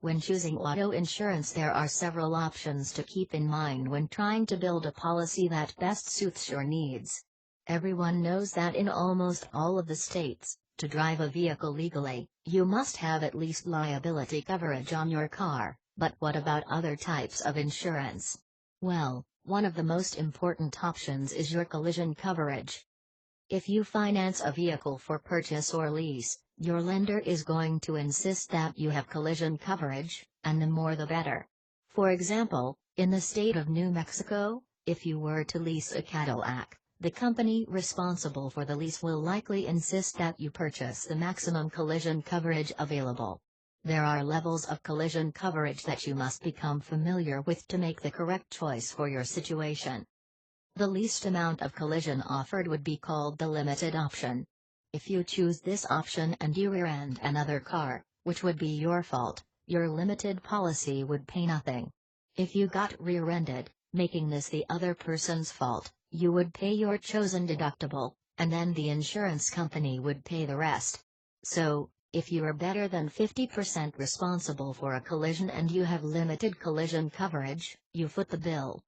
When choosing auto insurance, there are several options to keep in mind when trying to build a policy that best suits your needs. Everyone knows that in almost all of the states, to drive a vehicle legally, you must have at least liability coverage on your car, but what about other types of insurance? Well, one of the most important options is your collision coverage. If you finance a vehicle for purchase or lease, your lender is going to insist that you have collision coverage, and the more the better. For example, in the state of New Mexico, if you were to lease a Cadillac, the company responsible for the lease will likely insist that you purchase the maximum collision coverage available. There are levels of collision coverage that you must become familiar with to make the correct choice for your situation. The least amount of collision offered would be called the limited option. If you choose this option and you rear-end another car, which would be your fault, your limited policy would pay nothing. If you got rear-ended, making this the other person's fault, you would pay your chosen deductible, and then the insurance company would pay the rest. So, if you are better than 50% responsible for a collision and you have limited collision coverage, you foot the bill.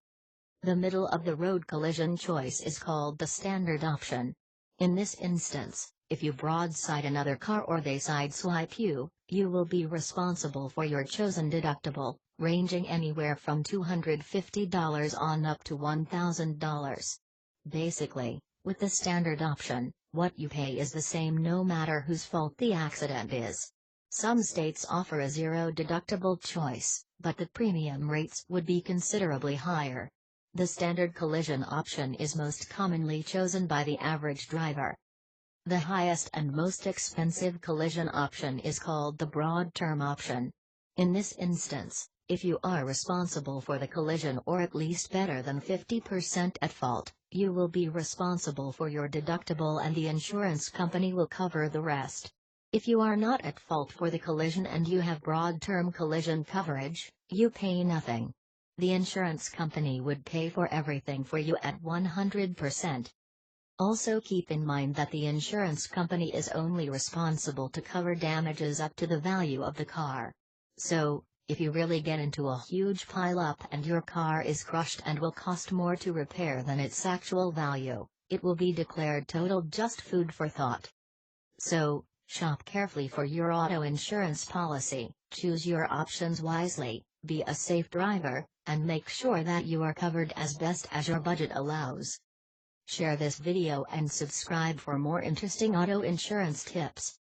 The middle-of-the-road collision choice is called the standard option. In this instance, if you broadside another car or they sideswipe you, you will be responsible for your chosen deductible, ranging anywhere from $250 on up to $1,000. Basically, with the standard option, what you pay is the same no matter whose fault the accident is. Some states offer a zero deductible choice, but the premium rates would be considerably higher. The standard collision option is most commonly chosen by the average driver. The highest and most expensive collision option is called the broad term option. In this instance, if you are responsible for the collision or at least better than 50% at fault, you will be responsible for your deductible and the insurance company will cover the rest. If you are not at fault for the collision and you have broad term collision coverage, you pay nothing. The insurance company would pay for everything for you at 100%. Also keep in mind that the insurance company is only responsible to cover damages up to the value of the car. So, if you really get into a huge pile-up and your car is crushed and will cost more to repair than its actual value, it will be declared totaled. Just food for thought. So, shop carefully for your auto insurance policy, choose your options wisely, be a safe driver, and make sure that you are covered as best as your budget allows. Share this video and subscribe for more interesting auto insurance tips.